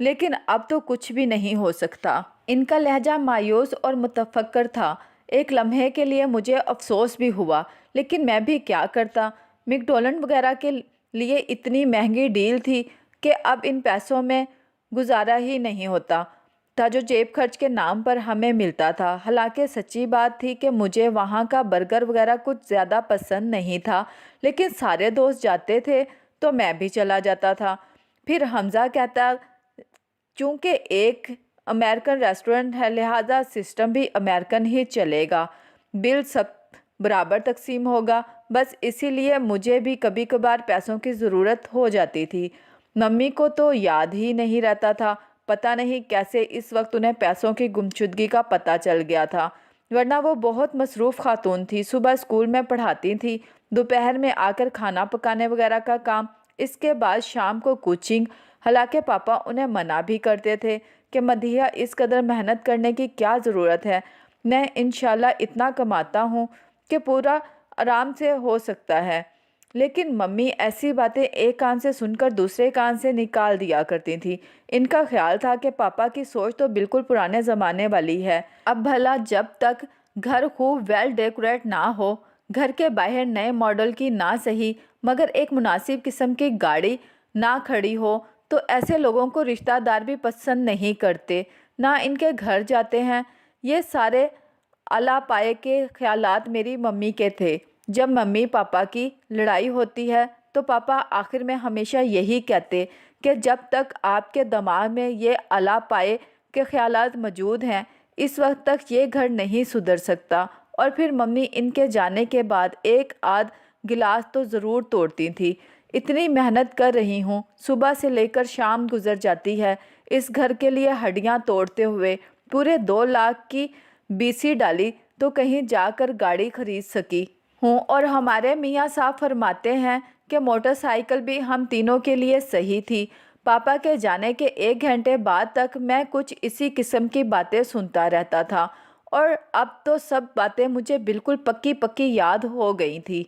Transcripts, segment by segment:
لیکن اب تو کچھ بھی نہیں ہو سکتا۔ ان کا لہجہ مایوس اور متفکر تھا۔ ایک لمحے کے لیے مجھے افسوس بھی ہوا، لیکن میں بھی کیا کرتا۔ میک ڈونلڈ وغیرہ کے لیے اتنی مہنگی ڈیل تھی کہ اب ان پیسوں میں گزارا ہی نہیں ہوتا تھا جو جیب خرچ کے نام پر ہمیں ملتا تھا۔ حالانکہ سچی بات تھی کہ مجھے وہاں کا برگر وغیرہ کچھ زیادہ پسند نہیں تھا، لیکن سارے دوست جاتے تھے تو میں بھی چلا جاتا تھا۔ پھر حمزہ کہتا چونکہ ایک امریکن ریسٹورنٹ ہے لہٰذا سسٹم بھی امریکن ہی چلے گا، بل سب برابر تقسیم ہوگا۔ بس اسی لیے مجھے بھی کبھی کبھار پیسوں کی ضرورت ہو جاتی تھی۔ ممی کو تو یاد ہی نہیں رہتا تھا، پتہ نہیں کیسے اس وقت انہیں پیسوں کی گمشدگی کا پتہ چل گیا تھا، ورنہ وہ بہت مصروف خاتون تھی۔ صبح اسکول میں پڑھاتی تھی، دوپہر میں آ کر کھانا پکانے وغیرہ کا کام، اس کے بعد شام کو کوچنگ۔ حالانکہ پاپا انہیں منع بھی کرتے تھے کہ مدیحہ اس قدر محنت کرنے کی کیا ضرورت ہے، میں انشاءاللہ اتنا کماتا ہوں کہ پورا آرام سے ہو سکتا ہے۔ لیکن ممی ایسی باتیں ایک کان سے سن کر دوسرے کان سے نکال دیا کرتی تھی۔ ان کا خیال تھا کہ پاپا کی سوچ تو بالکل پرانے زمانے والی ہے۔ اب بھلا جب تک گھر خوب ویل ڈیکوریٹ نہ ہو، گھر کے باہر نئے ماڈل کی نہ صحیح مگر ایک مناسب قسم کی گاڑی نہ کھڑی ہو، تو ایسے لوگوں کو رشتہ دار بھی پسند نہیں کرتے، نہ ان کے گھر جاتے ہیں۔ یہ سارے اعلیٰ پائے کے خیالات میری ممی کے تھے۔ جب ممی پاپا کی لڑائی ہوتی ہے تو پاپا آخر میں ہمیشہ یہی کہتے کہ جب تک آپ کے دماغ میں یہ اعلیٰ پائے کے خیالات موجود ہیں اس وقت تک یہ گھر نہیں سدھر سکتا۔ اور پھر ممی ان کے جانے کے بعد ایک آدھ گلاس تو ضرور توڑتی تھی۔ اتنی محنت کر رہی ہوں، صبح سے لے کر شام گزر جاتی ہے اس گھر کے لیے ہڈیاں توڑتے ہوئے، پورے 2 لاکھ کی BC ڈالی تو کہیں جا کر گاڑی خرید سکی ہوں۔ اور ہمارے میاں صاحب فرماتے ہیں کہ موٹر سائیکل بھی ہم تینوں کے لیے صحیح تھی۔ پاپا کے جانے کے 1 گھنٹے بعد تک میں کچھ اسی قسم کی باتیں سنتا رہتا تھا، اور اب تو سب باتیں مجھے بالکل پکی پکی یاد ہو گئی تھی،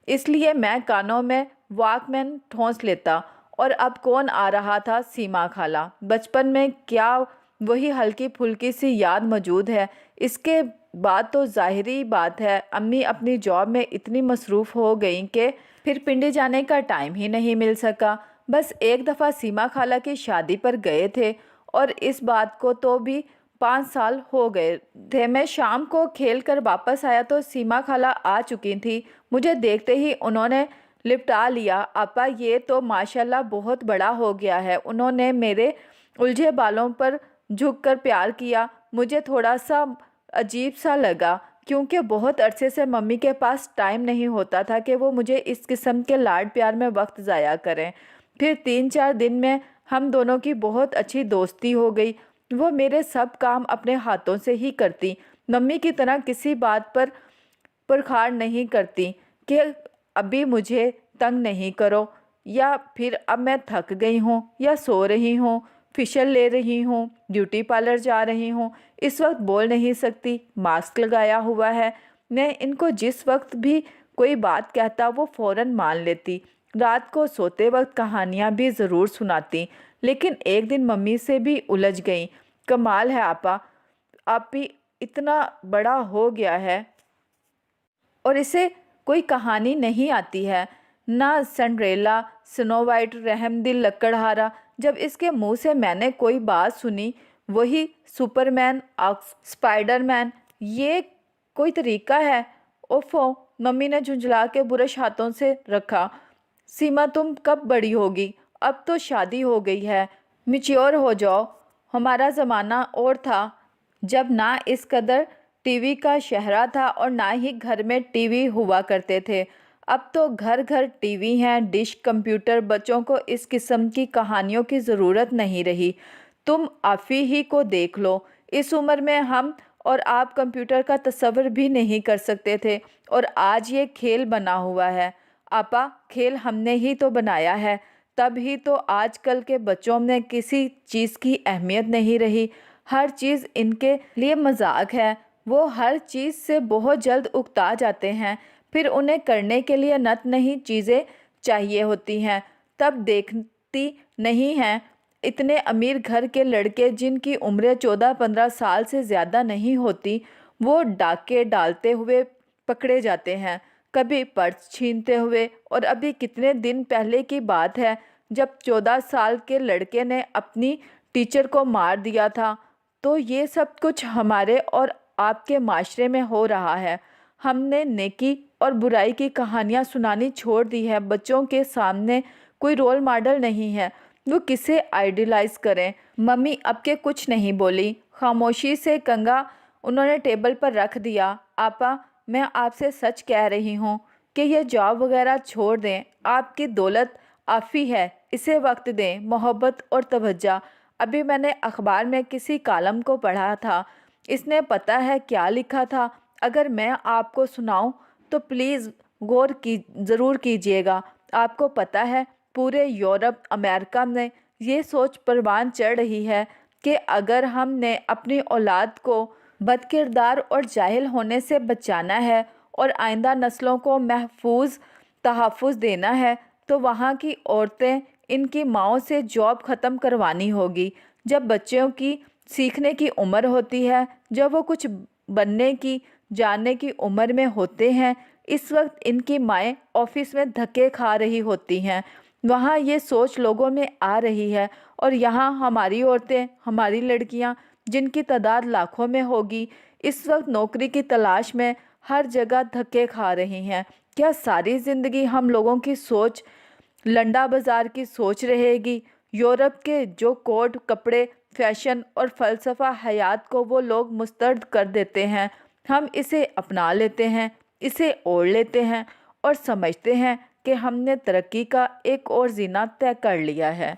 اس لیے میں کانوں میں واک مین ٹھونس لیتا۔ اور اب کون آ رہا تھا؟ سیما خالہ۔ بچپن میں کیا وہی ہلکی پھلکی سی یاد موجود ہے؟ اس کے بعد تو ظاہری بات ہے امی اپنی جاب میں اتنی مصروف ہو گئیں کہ پھر پنڈی جانے کا ٹائم ہی نہیں مل سکا۔ بس ایک دفعہ سیما خالہ کی شادی پر گئے تھے، اور اس بات کو تو بھی 5 سال ہو گئے تھے۔ میں شام کو کھیل کر واپس آیا تو سیما خالہ آ چکی تھی۔ مجھے دیکھتے ہی انہوں نے لپٹا لیا۔ آپا یہ تو ماشاءاللہ بہت بڑا ہو گیا ہے۔ انہوں نے میرے الجھے بالوں پر جھک کر پیار کیا۔ مجھے تھوڑا سا عجیب سا لگا کیونکہ بہت عرصے سے ممی کے پاس ٹائم نہیں ہوتا تھا کہ وہ مجھے اس قسم کے لاڈ پیار میں وقت ضائع کریں۔ پھر 3-4 دن میں ہم دونوں کی بہت اچھی دوستی ہو گئی۔ وہ میرے سب کام اپنے ہاتھوں سے ہی کرتی، ممی کی طرح کسی بات پر پرخاڑ نہیں کرتی کہ ابھی مجھے تنگ نہیں کرو، یا پھر اب میں تھک گئی ہوں، یا سو رہی ہوں، فیشل لے رہی ہوں، بیوٹی پارلر جا رہی ہوں، اس وقت بول نہیں سکتی، ماسک لگایا ہوا ہے۔ میں ان کو جس وقت بھی کوئی بات کہتا وہ فوراً مان لیتی۔ رات کو سوتے وقت کہانیاں بھی ضرور سناتی، لیکن ایک دن ممی سے بھی الجھ گئیں۔ کمال ہے آپا، آپ بھی اتنا بڑا ہو گیا ہے اور اسے کوئی کہانی نہیں آتی ہے، نہ سنڈریلا، سنو وائٹ، رحم دل لکڑہارا۔ جب اس کے منہ سے میں نے کوئی بات سنی، وہی سپرمین، اسپائڈر مین، یہ کوئی طریقہ ہے؟ اوفو، ممی نے جھنجھلا کے برش ہاتھوں سے رکھا۔ سیما تم کب بڑی ہوگی؟ اب تو شادی ہو گئی ہے، میچیور ہو جاؤ۔ ہمارا زمانہ اور تھا جب نہ اس قدر ٹی وی کا شہرہ تھا اور نہ ہی گھر میں ٹی وی ہوا کرتے تھے۔ اب تو گھر گھر ٹی وی ہیں، ڈش، کمپیوٹر۔ بچوں کو اس قسم کی کہانیوں کی ضرورت نہیں رہی۔ تم آفی ہی کو دیکھ لو، اس عمر میں ہم اور آپ کمپیوٹر کا تصور بھی نہیں کر سکتے تھے، اور آج یہ کھیل بنا ہوا ہے۔ آپا، کھیل ہم نے ہی تو بنایا ہے، تب ہی تو آج کل کے بچوں میں کسی چیز کی اہمیت نہیں رہی، ہر چیز ان کے لیے مذاق ہے۔ وہ ہر چیز سے بہت جلد اکتا جاتے ہیں، پھر انہیں کرنے کے لیے نت نئی چیزیں چاہیے ہوتی ہیں، تب دیکھتی نہیں ہیں اتنے امیر گھر کے لڑکے جن کی عمریں 14-15 سال سے زیادہ نہیں ہوتی، وہ ڈاکے ڈالتے ہوئے پکڑے جاتے ہیں، کبھی پرس چھینتے ہوئے۔ اور ابھی کتنے دن پہلے کی بات ہے جب 14 سال کے لڑکے نے اپنی ٹیچر کو مار دیا تھا۔ تو یہ سب کچھ ہمارے اور آپ کے معاشرے میں ہو رہا ہے۔ ہم نے نیکی اور برائی کی کہانیاں سنانی چھوڑ دی ہے۔ بچوں کے سامنے کوئی رول ماڈل نہیں ہے، وہ کسے آئیڈیلائز کریں۔ ممی اب کے کچھ نہیں بولی، خاموشی سے کنگا انہوں نے ٹیبل پر رکھ دیا۔ آپا، میں آپ سے سچ کہہ رہی ہوں کہ یہ جاب وغیرہ چھوڑ دیں۔ آپ کی دولت کافی ہے، اسے وقت دیں، محبت اور توجہ۔ ابھی میں نے اخبار میں کسی کالم کو پڑھا تھا، اس نے پتہ ہے کیا لکھا تھا؟ اگر میں آپ کو سناؤں تو پلیز غور ضرور کیجیے گا۔ آپ کو پتہ ہے پورے یورپ، امریکہ میں یہ سوچ پروان چڑھ رہی ہے کہ اگر ہم نے اپنی اولاد کو بد کردار اور جاہل ہونے سے بچانا ہے اور آئندہ نسلوں کو محفوظ تحفظ دینا ہے تو وہاں کی عورتیں، ان کی ماؤں سے جاب ختم کروانی ہوگی۔ جب بچوں کی سیکھنے کی عمر ہوتی ہے، جب وہ کچھ بننے کی، جاننے کی عمر میں ہوتے ہیں، اس وقت ان کی مائیں آفس میں دھکے کھا رہی ہوتی ہیں۔ وہاں یہ سوچ لوگوں میں آ رہی ہے، اور یہاں ہماری عورتیں، ہماری لڑکیاں جن کی تعداد لاکھوں میں ہوگی، اس وقت نوکری کی تلاش میں ہر جگہ دھکے کھا رہی ہیں۔ کیا ساری زندگی ہم لوگوں کی سوچ لنڈا بازار کی سوچ رہے گی؟ یورپ کے جو کوڈ، کپڑے، فیشن اور فلسفہ حیات کو وہ لوگ مسترد کر دیتے ہیں، ہم اسے اپنا لیتے ہیں، اسے اوڑھ لیتے ہیں اور سمجھتے ہیں کہ ہم نے ترقی کا ایک اور زینہ طے کر لیا ہے۔